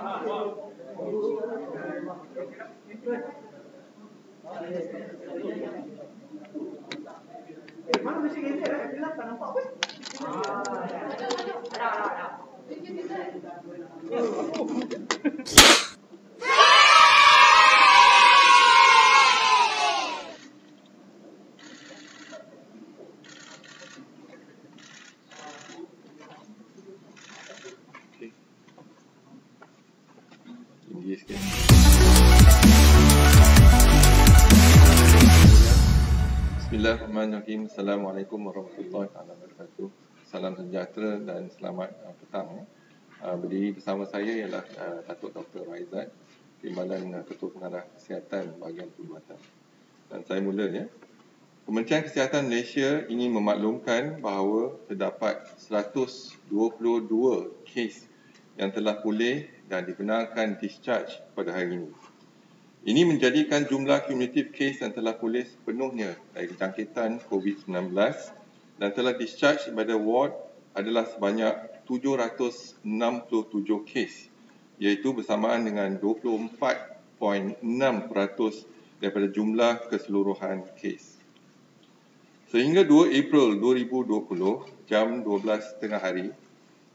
Mana mesti ini ada bilang tak nampak apa? Tinggi sikit. Bismillahirrahmanirrahim. Assalamualaikum warahmatullahi wabarakatuh. Salam sejahtera dan selamat petang. Berdiri bersama saya ialah Datuk Dr. Raizat, Timbalan Ketua Pengarah Kesihatan Bahagian Perubatan. Dan saya mula ya. Kementerian Kesihatan Malaysia ingin memaklumkan bahawa terdapat 122 kes yang telah pulih dan dibenarkan discharge pada hari ini. Ini menjadikan jumlah kumulatif kes yang telah pulih sepenuhnya dari jangkitan COVID-19 dan telah discharge pada ward adalah sebanyak 767 kes, iaitu bersamaan dengan 24.6% daripada jumlah keseluruhan kes. Sehingga 2 April 2020, jam 12.30 hari,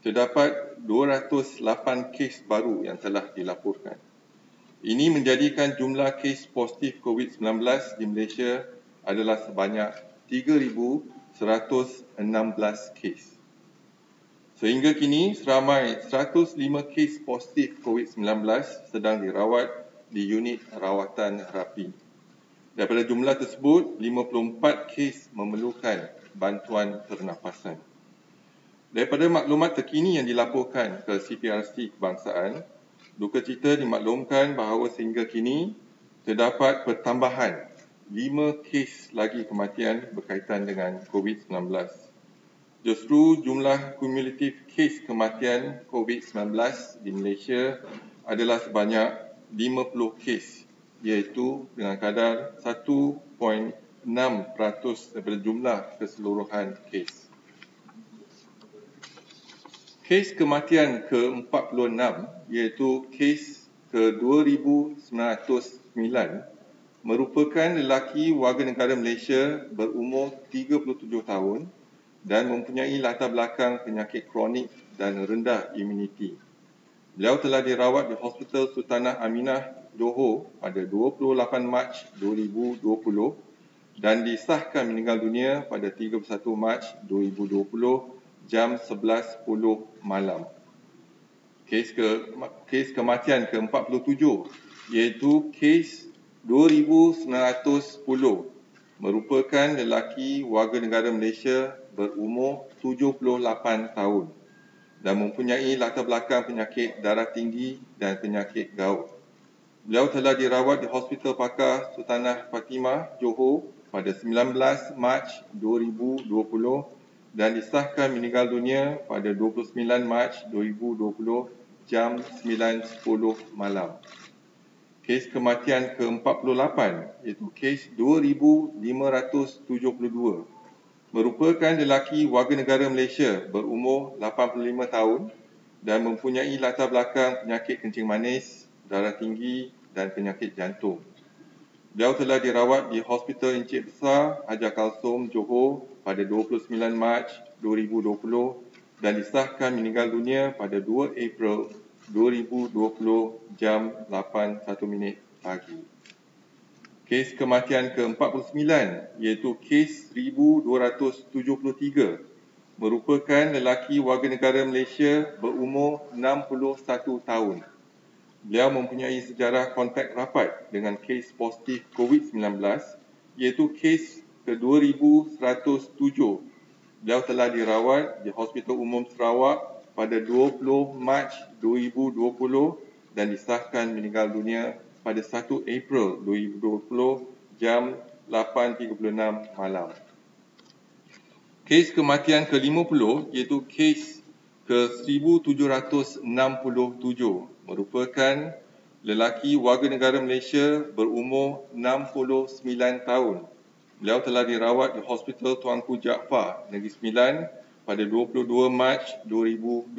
terdapat 208 kes baru yang telah dilaporkan. Ini menjadikan jumlah kes positif COVID-19 di Malaysia adalah sebanyak 3,116 kes. Sehingga kini, seramai 105 kes positif COVID-19 sedang dirawat di unit rawatan rapi. Daripada jumlah tersebut, 54 kes memerlukan bantuan pernafasan. Daripada maklumat terkini yang dilaporkan ke CPRC Kebangsaan, duka cita dimaklumkan bahawa sehingga kini terdapat pertambahan 5 kes lagi kematian berkaitan dengan COVID-19. Justru jumlah kumulatif kes kematian COVID-19 di Malaysia adalah sebanyak 50 kes, iaitu dengan kadar 1.6% daripada jumlah keseluruhan kes. Kes kematian ke-46 iaitu kes ke-2,909 merupakan lelaki warga negara Malaysia berumur 37 tahun dan mempunyai latar belakang penyakit kronik dan rendah imuniti. Beliau telah dirawat di Hospital Sultanah Aminah, Johor pada 28 Mac 2020 dan disahkan meninggal dunia pada 31 Mac 2020 jam 11.10 malam. Kes kematian ke-47 iaitu kes 2,910 merupakan lelaki warga negara Malaysia berumur 78 tahun dan mempunyai latar belakang penyakit darah tinggi dan penyakit gout. Beliau telah dirawat di Hospital Pakar Sultanah Fatimah, Johor pada 19 Mac 2020 dan disahkan meninggal dunia pada 29 Mac 2020 jam 9.10 malam. Kes kematian ke-48 iaitu kes 2,572 merupakan lelaki warga negara Malaysia berumur 85 tahun dan mempunyai latar belakang penyakit kencing manis, darah tinggi dan penyakit jantung. Beliau telah dirawat di Hospital Encik Besar Hajar Kalsum, Johor pada 29 Mac 2020 dan disahkan meninggal dunia pada 2 April 2020 jam 8.01 pagi. Kes kematian ke-49 iaitu kes 1,273 merupakan lelaki warga negara Malaysia berumur 61 tahun. Beliau mempunyai sejarah kontak rapat dengan kes positif COVID-19 iaitu kes ke-2,107. Beliau telah dirawat di Hospital Umum Sarawak pada 20 Mac 2020 dan disahkan meninggal dunia pada 1 April 2020 jam 8.36 malam. Kes kematian ke-50 iaitu kes ke-1767 merupakan lelaki warga negara Malaysia berumur 69 tahun. Beliau telah dirawat di Hospital Tuanku Jaafar, Negeri Sembilan pada 22 Mac 2020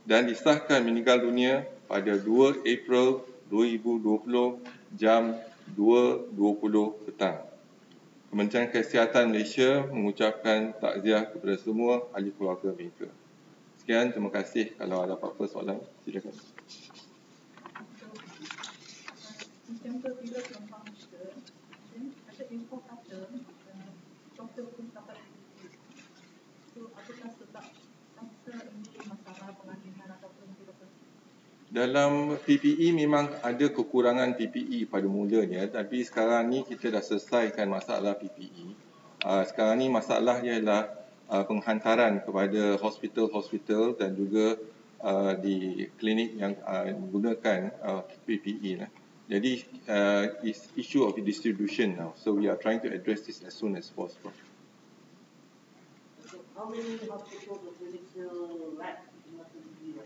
dan disahkan meninggal dunia pada 2 April 2020 jam 2.20 petang. Kementerian Kesihatan Malaysia mengucapkan takziah kepada semua ahli keluarga mereka. Sekian, terima kasih. Kalau ada apa-apa soalan, silakan. Macam tu bila peluang kita, ada info kata doktor pun dapat diuji. So, apakah sebab rasa ini masalah pengalihan ataupun tidak? Dalam PPE memang ada kekurangan PPE pada mulanya, tapi sekarang ni kita dah selesaikan masalah PPE. Sekarang ni masalahnya ialah penghantaran kepada hospital-hospital dan juga di klinik yang menggunakan PPE lah. Jadi it's issue of distribution now. So we are trying to address this as soon as possible. How many hospitals or clinics lack PPE?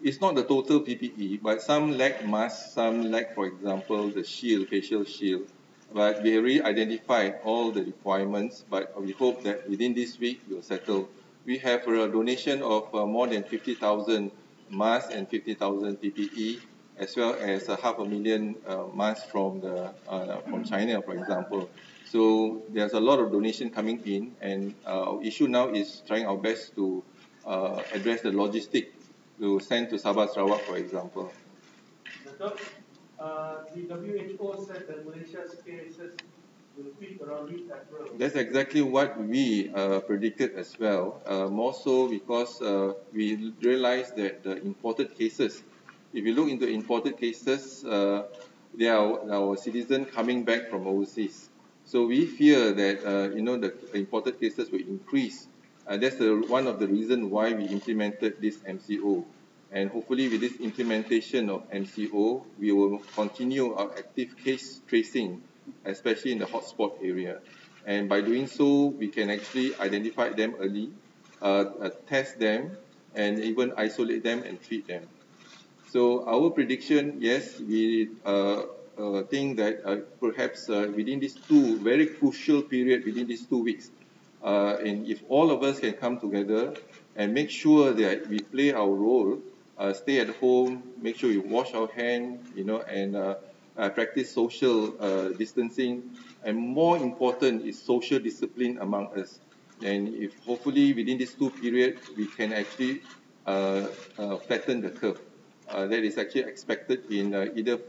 It's not the total PPE, but some lack masks, some lack, for example, the shield, facial shield. But we already identified all the requirements, but we hope that within this week we'll settle. We have a donation of more than 50,000 masks and 50,000 PPE, as well as 500,000 masks from China, for example. So there's a lot of donation coming in, and our issue now is trying our best to address the logistic to send to Sabah Sarawak, for example. The WHO said that Malaysia's cases will peak around mid-April. That's exactly what we predicted as well. More so because we realized that the imported cases, if you look into imported cases, they are our citizens coming back from overseas. So we fear that the imported cases will increase. That's one of the reasons why we implemented this MCO. And hopefully with this implementation of MCO, we will continue our active case tracing, especially in the hotspot area. And by doing so, we can actually identify them early, test them, and even isolate them and treat them. So our prediction, yes, we think that perhaps within these very crucial period, within these 2 weeks, and if all of us can come together and make sure that we play our role, stay at home, make sure we wash our hands, and practice social distancing, and more important is social discipline among us. And if hopefully within these 2 periods, we can actually flatten the curve. That is actually expected in either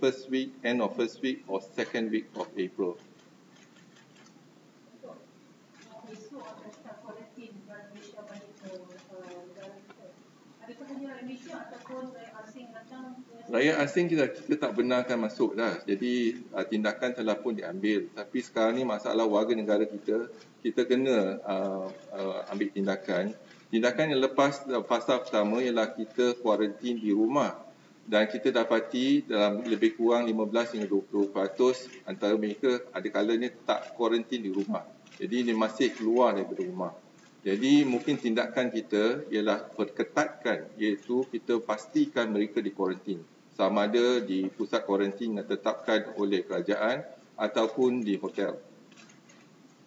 end of first week or second week of April. Isu tentang kuarantin dan Malaysia balik ke negara kita. Adakah hanya Malaysia ataupun asing datang? Rakyat asing kita tak benarkan masuk dah. Jadi tindakan telah pun diambil. Tapi sekarang ni masalah warga negara kita kena ambil tindakan. Tindakan yang lepas fasa pertama ialah kita kuarantin di rumah. Dan kita dapati dalam lebih kurang 15 hingga 20% antara mereka ada kalanya tak kuarantin di rumah. Jadi dia masih keluar daripada rumah. Jadi mungkin tindakan kita ialah perketatkan, iaitu kita pastikan mereka di kuarantin. Sama ada di pusat kuarantin yang ditetapkan oleh kerajaan ataupun di hotel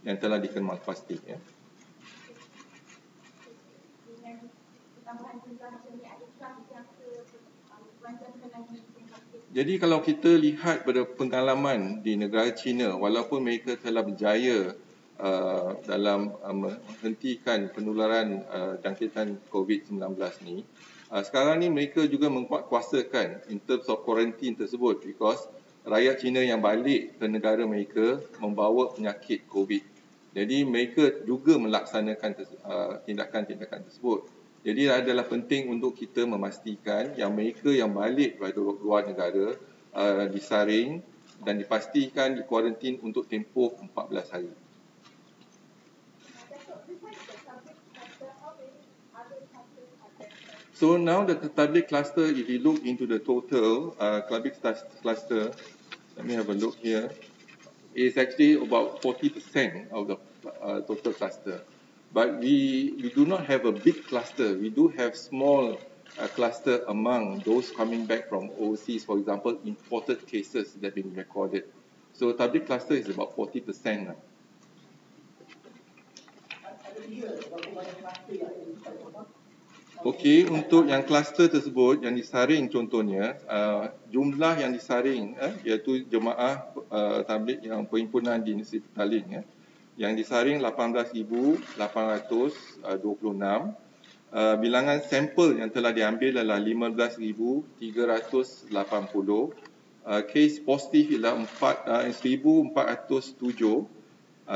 yang telah dikemas pasti. Ya. Jadi kalau kita lihat pada pengalaman di negara China, walaupun mereka telah berjaya dalam menghentikan penularan jangkitan COVID-19 ni, sekarang ni mereka juga menguatkuasakan in terms of quarantine tersebut, because rakyat China yang balik ke negara mereka membawa penyakit COVID. Jadi mereka juga melaksanakan tindakan-tindakan tersebut. Jadi adalah penting untuk kita memastikan yang mereka yang balik dari luar negara disaring dan dipastikan di kuarantin untuk tempoh 14 hari. So now the Tabligh cluster, if you look into the total Tabligh cluster, let me have a look here, is actually about 40% of the total cluster. But we do not have a big cluster. We do have small cluster among those coming back from overseas, for example, imported cases that have been recorded. So Tabligh cluster is about 40% now. Ada dia berapa banyak kluster yang identified? Okey, untuk yang kluster tersebut yang disaring contohnya, jumlah yang disaring iaitu jemaah tabligh yang perhimpunan di Universiti Petaling yang disaring 18,826. Bilangan sampel yang telah diambil adalah 15,380. Kes positif ialah 1,407.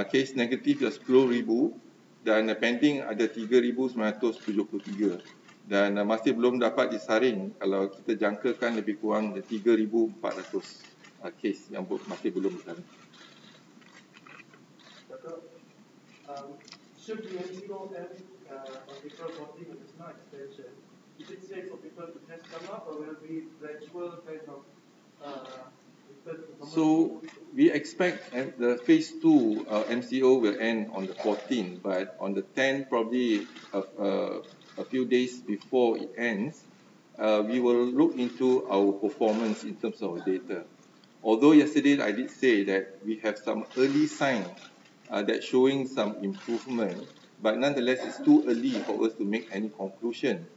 Kes negatif ialah 10,000 dan pending ada 3,973 dan masih belum dapat disaring kalau kita jangkakan lebih kurang 3,400 kes yang masih belum disaring. Should the MCO end on April 14 with this no extension, is it safe for people to just come up or will it be gradual kind of So we expect the phase 2 MCO will end on the 14th, but on the 10th, probably a few days before it ends, we will look into our performance in terms of data. Although yesterday I did say that we have some early signs that showing some improvement, but nonetheless it's too early for us to make any conclusion.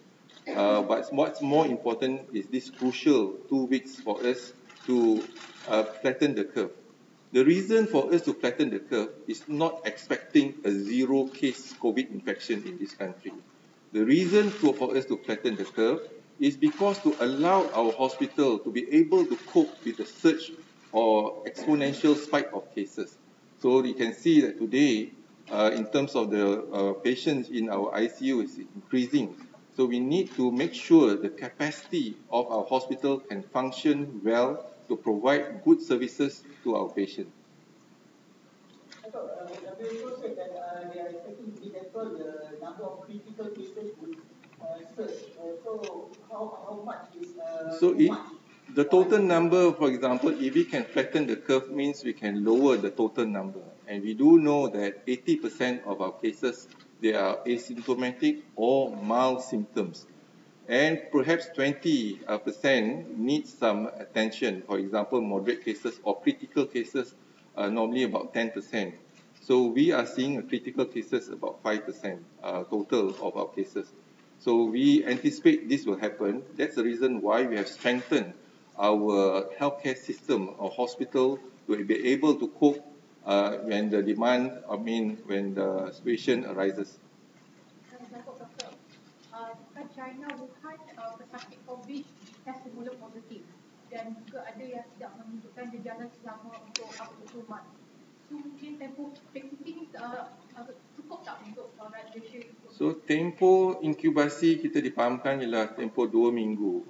But what's more important is this crucial 2 weeks for us to flatten the curve. The reason for us to flatten the curve is not expecting a 0 case COVID infection in this country. The reason for us to flatten the curve is because to allow our hospital to be able to cope with the surge or exponential spike of cases. So you can see that today, in terms of the patients in our ICU is increasing. So we need to make sure the capacity of our hospital can function well to provide good services to our patients. WHO said that they are expecting in April the number of critical cases would surge. So how much is the total number, for example, if we can flatten the curve, means we can lower the total number. And we do know that 80% of our cases, they are asymptomatic or mild symptoms. And perhaps 20% need some attention. For example, moderate cases or critical cases are normally about 10%. So we are seeing critical cases about 5% total of our cases. So we anticipate this will happen. That's the reason why we have strengthened our healthcare system or hospital to be able to cope when the demand, when the situation arises. China, Wuhan, pesakit COVID test semula positif dan juga ada yang tidak menunjukkan gejala selama untuk 40 month. So mungkin tempoh spesifik cukup tak untuk Malaysia? So tempoh inkubasi kita difahamkan ialah tempoh 2 minggu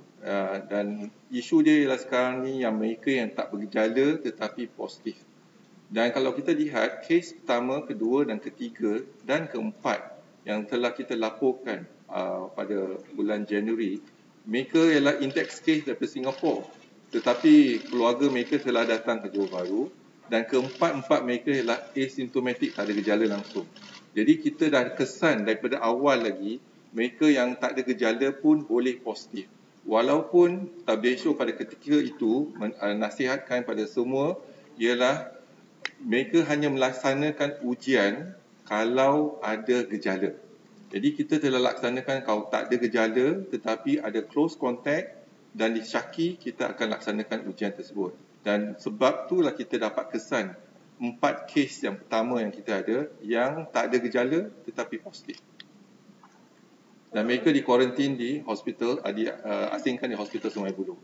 dan isu dia ialah sekarang ni yang mereka yang tak bergejala tetapi positif. Dan kalau kita lihat kes pertama, kedua dan ketiga dan keempat yang telah kita laporkan pada bulan Januari, mereka ialah index case daripada Singapura, tetapi keluarga mereka telah datang ke Johor Bahru dan keempat-empat mereka ialah asymptomatic, tak ada gejala langsung. Jadi kita dah kesan daripada awal lagi mereka yang tak ada gejala pun boleh positif. Walaupun WHO pada ketika itu nasihatkan pada semua ialah mereka hanya melaksanakan ujian kalau ada gejala. Jadi kita telah laksanakan kalau tak ada gejala tetapi ada close contact dan disyaki, kita akan laksanakan ujian tersebut. Dan sebab itulah kita dapat kesan 4 kes yang pertama yang kita ada yang tak ada gejala tetapi positif. Dan mereka di kuarantin di hospital, asingkan di hospital Sungai Buloh.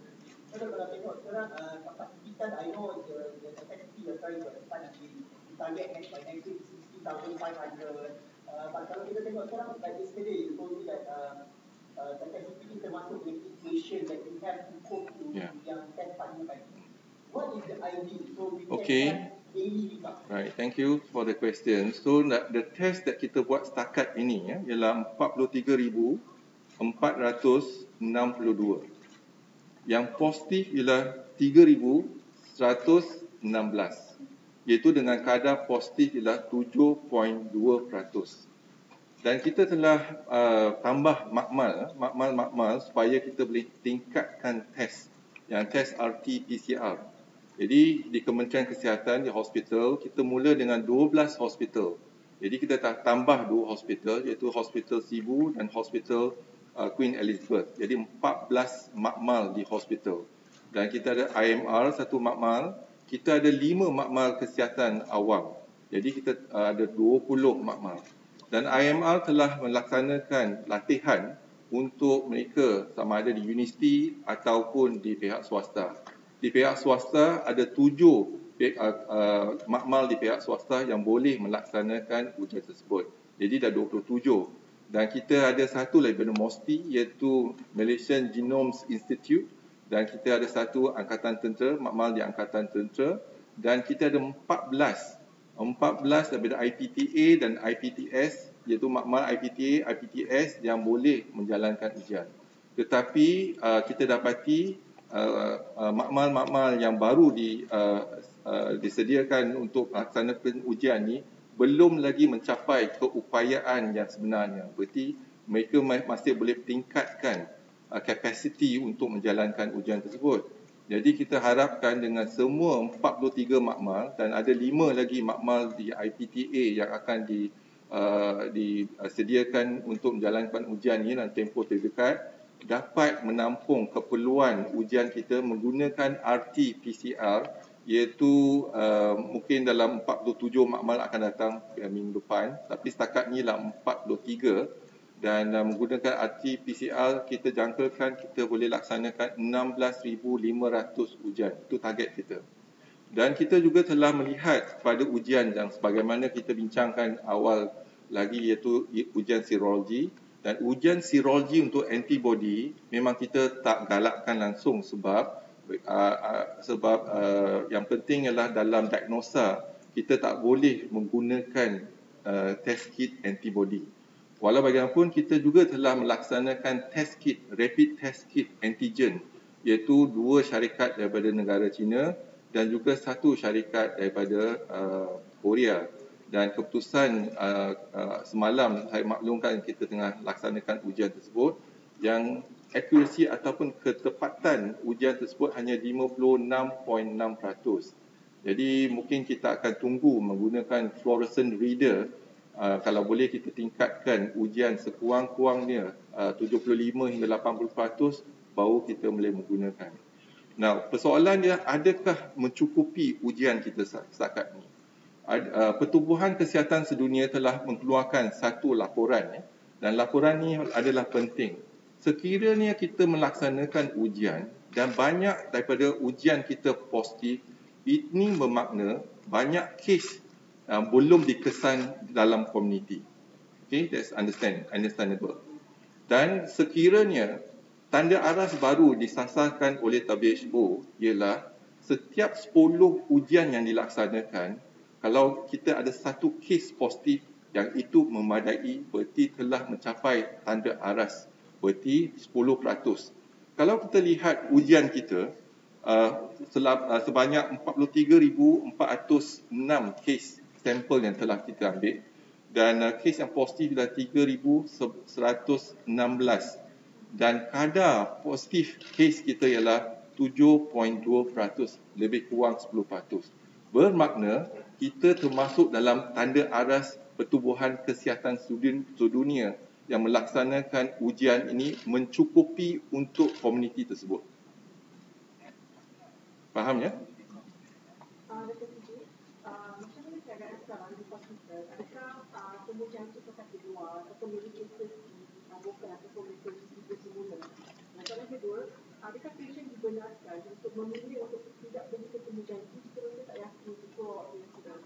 Kalau tengok sekarang kapasitas, I know the capacity you're trying to expand di target by next week 60,500. But kalau kita tengok sekarang, like yesterday, you told me that capacity ini termasuk medication that we have to cope to yang test partner tadi. What is the idea? So we can daily link up. Right, thank you for the question. So the test that kita buat setakat ini ialah 43,462. Yang positif ialah 3,116. Iaitu dengan kadar positif ialah 7.2%. Dan kita telah tambah makmal supaya kita boleh tingkatkan test, yang test RT-PCR. Jadi di Kementerian Kesihatan, di hospital, kita mula dengan 12 hospital. Jadi kita tambah 2 hospital, iaitu Hospital Sibu dan Hospital Queen Elizabeth. Jadi 14 makmal di hospital. Dan kita ada IMR, satu makmal. Kita ada 5 makmal kesihatan awam. Jadi kita ada 20 makmal. Dan IMR telah melaksanakan latihan untuk mereka sama ada di universiti ataupun di pihak swasta. Di pihak swasta ada 7 makmal di pihak swasta yang boleh melaksanakan ujian tersebut. Jadi dah 27. Dan kita ada satu lagi daripada MOSTI iaitu Malaysian Genomes Institute, dan kita ada satu Angkatan Tentera, makmal di Angkatan Tentera, dan kita ada 14 daripada IPTA dan IPTS, iaitu makmal IPTA, IPTS yang boleh menjalankan ujian. Tetapi kita dapati makmal-makmal yang baru disediakan untuk melaksanakan ujian ni belum lagi mencapai keupayaan yang sebenarnya. Berarti mereka masih boleh tingkatkan kapasiti untuk menjalankan ujian tersebut. Jadi kita harapkan dengan semua 43 makmal dan ada 5 lagi makmal di IPTA yang akan disediakan untuk menjalankan ujian ini dalam tempoh terdekat, dapat menampung keperluan ujian kita menggunakan RT-PCR, iaitu mungkin dalam 47 makmal akan datang minggu depan, tapi setakat ni lah 43, dan menggunakan RT-PCR kita jangkakan kita boleh laksanakan 16,500 ujian. Itu target kita. Dan kita juga telah melihat pada ujian yang sebagaimana kita bincangkan awal lagi, iaitu ujian serologi. Dan ujian serologi untuk antibody memang kita tak galakkan langsung sebab yang penting ialah dalam diagnosa kita tak boleh menggunakan test kit antibody. Walau bagaimanapun kita juga telah melaksanakan test kit, rapid test kit antigen, iaitu 2 syarikat daripada negara China dan juga 1 syarikat daripada Korea. Dan keputusan semalam saya maklumkan kita tengah laksanakan ujian tersebut, yang akurasi ataupun ketepatan ujian tersebut hanya 56.6%. Jadi mungkin kita akan tunggu menggunakan fluorescent reader. Kalau boleh kita tingkatkan ujian sekurang-kurangnya 75 hingga 80%, baru kita boleh menggunakan. Nah, persoalan dia, adakah mencukupi ujian kita setakat ini? Pertubuhan Kesihatan Sedunia telah mengeluarkan satu laporan, dan laporan ini adalah penting. Sekiranya kita melaksanakan ujian dan banyak daripada ujian kita positif, ini bermakna banyak kes belum dikesan dalam komuniti. Okay, that's understandable. Dan sekiranya tanda aras baru disasarkan oleh WHO ialah setiap 10 ujian yang dilaksanakan, kalau kita ada satu kes positif yang itu memadai, berarti telah mencapai tanda aras, berarti 10%. Kalau kita lihat ujian kita, sebanyak 43,406 kes sampel yang telah kita ambil, dan kes yang positif adalah 3,116, dan kadar positif kes kita ialah 7.2%, lebih kurang 10%. Bermakna kita termasuk dalam tanda aras Pertubuhan Kesihatan Sedunia yang melaksanakan ujian ini mencukupi untuk komuniti tersebut. Faham ya? Macam mana keadaan sekarang di hospital? Adakah kemudian itu tetap di luar ataupun medication bukan ataupun medication semula? Dan soalan kedua, adakah pasien dibenarkan untuk memilih untuk tidak pergi ke kemudian itu jika mereka tak yakin untuk yang sedang?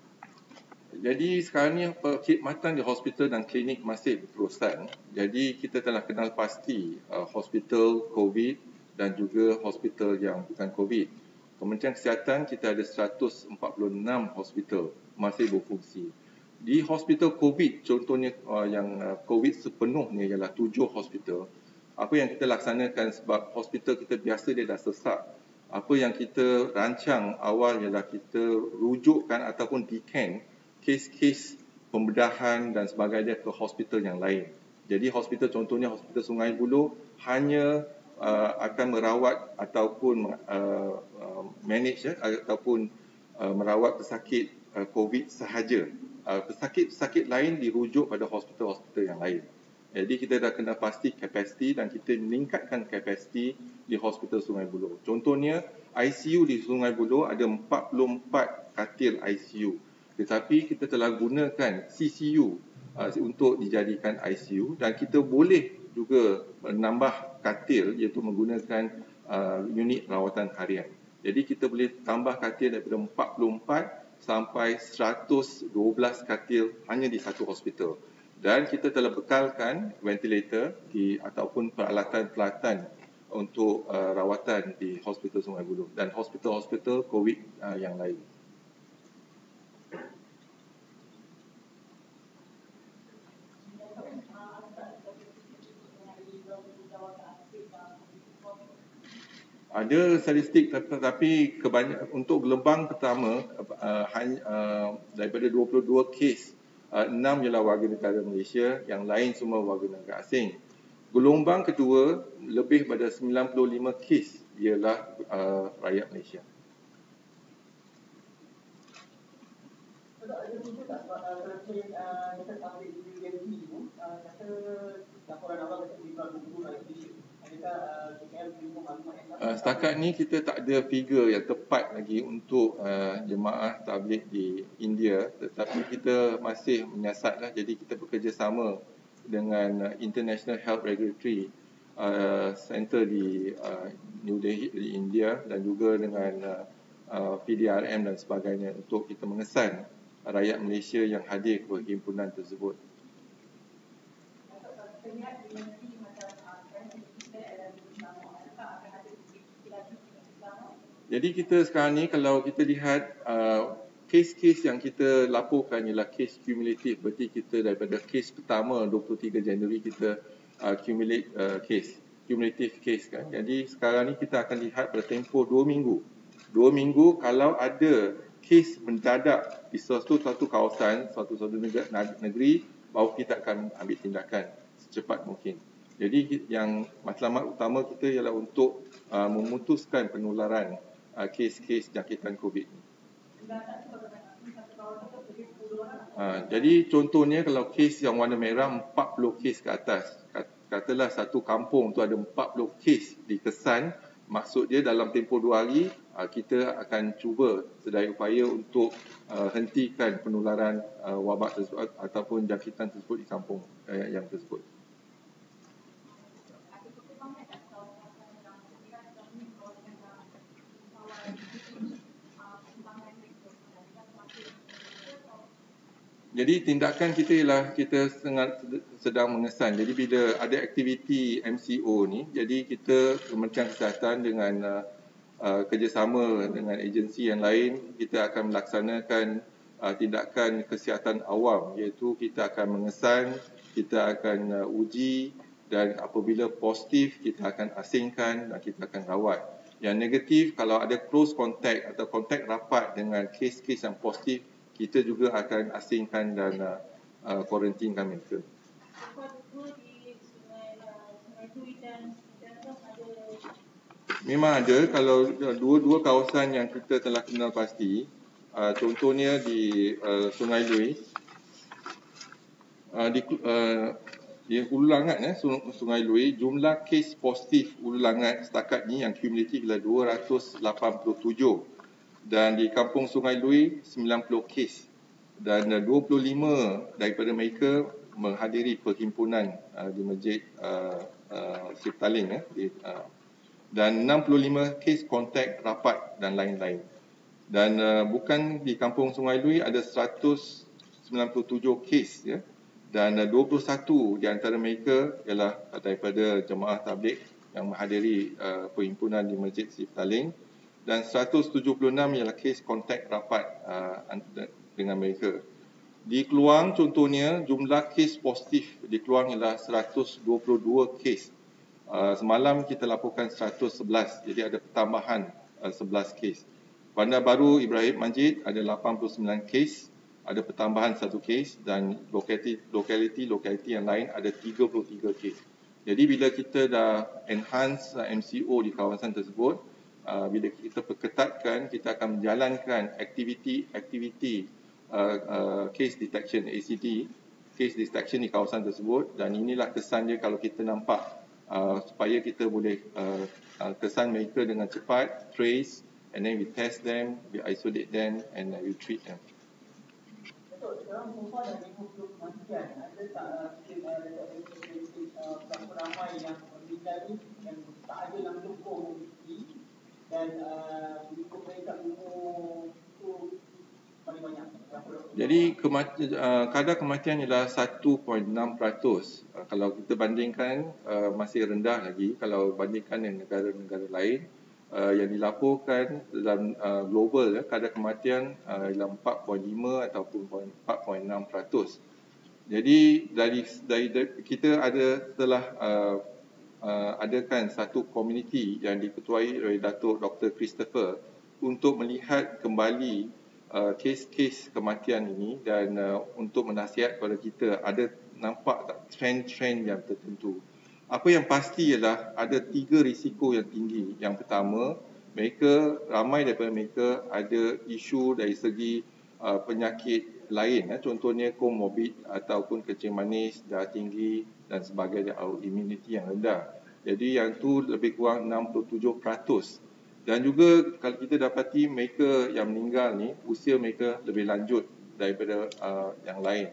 Jadi sekarang ni perkhidmatan di hospital dan klinik masih berterusan. Jadi kita telah kenal pasti hospital COVID dan juga hospital yang bukan COVID. Kementerian Kesihatan kita ada 146 hospital masih berfungsi. Di hospital COVID, contohnya yang COVID sepenuhnya ialah 7 hospital. Apa yang kita laksanakan sebab hospital kita biasa dia dah sesak. Apa yang kita rancang awal ialah kita rujukkan ataupun decan kes-kes pembedahan dan sebagainya ke hospital yang lain. Jadi hospital contohnya hospital Sungai Buloh hanya akan merawat ataupun manage ataupun merawat pesakit COVID sahaja. Pesakit-pesakit lain dirujuk pada hospital-hospital yang lain. Jadi kita dah kena pasti kapasiti dan kita meningkatkan kapasiti di Hospital Sungai Buloh. Contohnya ICU di Sungai Buloh ada 44 katil ICU. Tetapi kita telah gunakan CCU untuk dijadikan ICU dan kita boleh juga menambah katil iaitu menggunakan unit rawatan harian. Jadi kita boleh tambah katil daripada 44 sampai 112 katil hanya di satu hospital. Dan kita telah bekalkan ventilator ataupun peralatan-peralatan untuk rawatan di Hospital Sungai Buloh dan hospital-hospital COVID yang lain. Ada statistik tetapi untuk gelombang pertama daripada 22 kes 6 ialah warga negara Malaysia, yang lain semua warga negara asing. Gelombang kedua lebih pada 95 kes ialah rakyat Malaysia. Ada juga tak sebab kes dekat public university tu kata laporan awal kata jumlah guru rakyat Malaysia. Adakah KKL menerima maklumat yang setakat ni kita tak ada figure yang tepat lagi untuk jemaah tabligh di India, tetapi kita masih menyiasatlah. Jadi kita bekerjasama dengan International Health Regulatory Center di New Delhi di India dan juga dengan PDRM dan sebagainya untuk kita mengesan rakyat Malaysia yang hadir ke himpunan tersebut. Jadi kita sekarang ni kalau kita lihat kes-kes yang kita laporkan ialah kes kumulatif. Berarti kita daripada kes pertama 23 Januari kita kumulatif kes kan. Jadi sekarang ni kita akan lihat pada tempoh 2 minggu. 2 minggu kalau ada kes mendadak di satu kawasan, satu negeri, baru kita akan ambil tindakan secepat mungkin. Jadi yang matlamat utama kita ialah untuk memutuskan penularan kes-kes jangkitan COVID ni. Jadi contohnya kalau kes yang warna merah 40 kes ke atas, katalah satu kampung tu ada 40 kes dikesan, maksud dia dalam tempoh 2 hari kita akan cuba sedaya upaya untuk hentikan penularan wabak tersebut ataupun jangkitan tersebut di kampung yang tersebut. Jadi tindakan kita ialah kita sedang mengesan. Jadi bila ada aktiviti MCO ni, jadi kita Kementerian Kesihatan dengan kerjasama dengan agensi yang lain, kita akan melaksanakan tindakan kesihatan awam, iaitu kita akan mengesan, kita akan uji dan apabila positif kita akan asingkan dan kita akan rawat. Yang negatif kalau ada close contact atau kontak rapat dengan kes-kes yang positif, kita juga akan asingkan dan kuarantinkan mereka. Memang ada. Kalau dua kawasan yang kita telah kenal pasti, contohnya di Sungai Lui, di Hulu Langat, Sungai Lui, jumlah kes positif Hulu Langat setakat ni yang kumulatif ialah 287. Dan di Kampung Sungai Lui 90 kes dan 25 daripada mereka menghadiri perhimpunan di Masjid Siftaling dan 65 kes kontak rapat dan lain-lain. Dan bukan di Kampung Sungai Lui ada 197 kes dan 21 di antara mereka ialah daripada jemaah tabligh yang menghadiri perhimpunan di Masjid Siftaling. Dan 176 ialah kes kontak rapat dengan mereka. Di Keluang contohnya, jumlah kes positif di Keluang ialah 122 kes. Semalam kita laporkan 111, jadi ada pertambahan 11 kes. Bandar Baru Ibrahim Majid ada 89 kes, ada pertambahan 1 kes dan lokaliti yang lain ada 33 kes. Jadi bila kita dah enhance MCO di kawasan tersebut, bila kita perketatkan, kita akan menjalankan aktiviti case detection ACD case detection di kawasan tersebut, dan inilah kesan dia kalau kita nampak supaya kita boleh kesan mereka dengan cepat, trace, and then we test them, we isolate them, and we treat them. Datuk, sekarang semua dah 50 kematian. Ada tak berapa ramai yang meninggal ni yang tak ada dalam doktor mobility dan ikut mereka umur tu paling banyak? Jadi kadar kematian ialah 1.6%. Kalau kita bandingkan masih rendah lagi kalau bandingkan dengan negara-negara lain. Yang dilaporkan dalam global kadar kematian ialah 4.5 ataupun 4.6%. Jadi dari kita telah adakan satu komuniti yang diketuai oleh Datuk Dr. Christopher untuk melihat kembali kes-kes kematian ini dan untuk menasihat kepada kita ada nampak tak trend-trend yang tertentu. Apa yang pasti ialah ada 3 risiko yang tinggi. Yang pertama, ramai daripada mereka ada isu dari segi penyakit lain, contohnya komorbid ataupun kencing manis, darah tinggi dan sebagainya, immunity yang rendah. Jadi yang tu lebih kurang 67%. Dan juga kalau kita dapati mereka yang meninggal ni, usia mereka lebih lanjut daripada yang lain.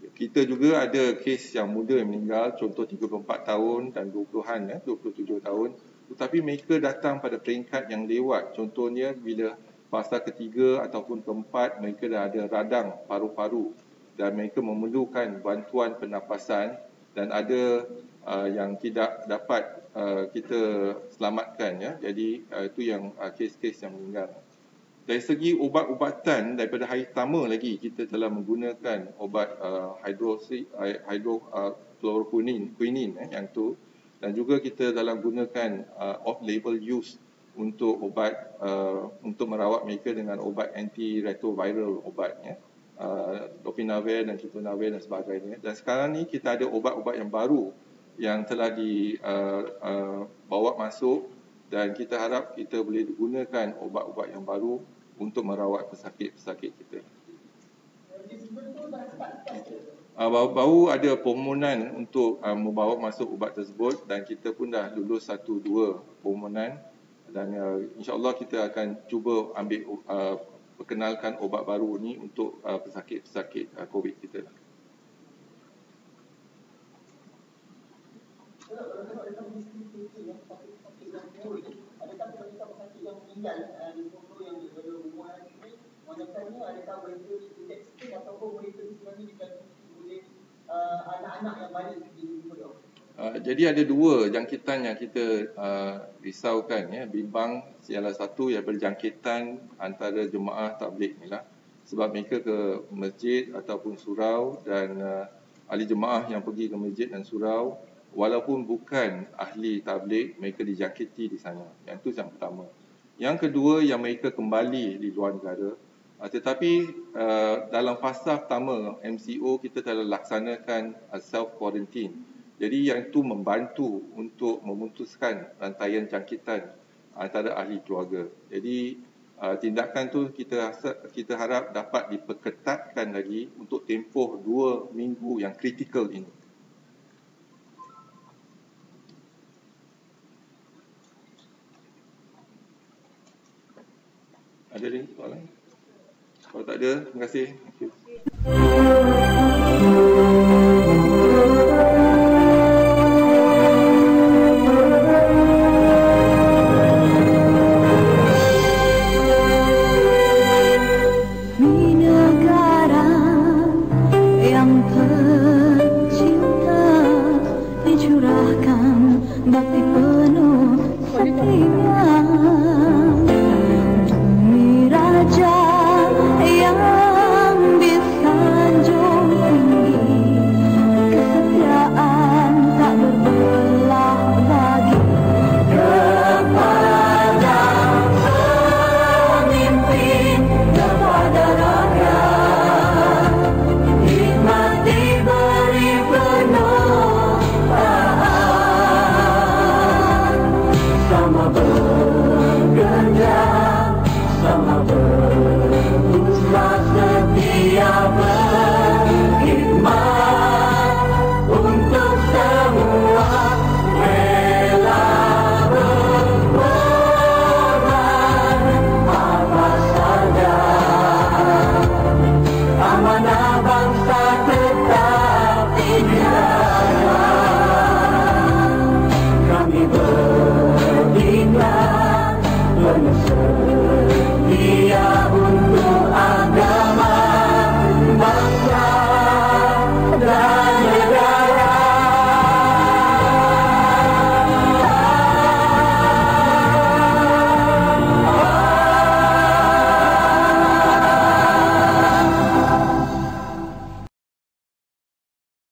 Kita juga ada kes yang muda yang meninggal, contoh 34 tahun dan 20-an, 27 tahun. Tetapi mereka datang pada peringkat yang lewat. Contohnya bila fasa ketiga ataupun keempat, mereka dah ada radang paru-paru dan mereka memerlukan bantuan pernafasan dan ada yang tidak dapat kita selamatkan. Jadi itu yang kes-kes yang meninggal. Dari segi ubat-ubatan, daripada hari pertama lagi kita telah menggunakan obat hydrochloroquine yang tu, dan juga kita dalam gunakan off-label use untuk obat untuk merawat mereka dengan obat antiretroviral dopinavir dan ritonavir dan sebagainya. Dan sekarang ni kita ada obat-ubat yang baru yang telah dibawa masuk dan kita harap kita boleh gunakan obat-ubat yang baru untuk merawat pesakit-pesakit kita. Baru ada permohonan untuk membawa masuk ubat tersebut dan kita pun dah lulus 1-2 permohonan dan insya-Allah kita akan cuba perkenalkan obat baru ni untuk pesakit-pesakit COVID kita. Adakah pesakit yang meninggal di foto yang berhubungan ini, manakala adakah mereka dideteksi ataupun mereka sebenarnya dijangkiti oleh anak-anak yang balik di Pulau? Jadi ada 2 jangkitan yang kita risaukan, bimbang. Salah satu yang berjangkitan antara jemaah tabligh ni lah, sebab mereka ke masjid ataupun surau dan ahli jemaah yang pergi ke masjid dan surau walaupun bukan ahli tabligh, mereka dijangkiti di sana. Yang itu yang pertama. Yang kedua, yang mereka kembali di luar negara. Tetapi dalam fasa pertama MCO kita telah laksanakan self quarantine. Jadi yang itu membantu untuk memutuskan rantaian jangkitan antara ahli keluarga. Jadi tindakan tu kita harap dapat diperketatkan lagi untuk tempoh 2 minggu yang kritikal ini. Ada lagi soalan? Kalau tak ada, terima kasih. Thank you.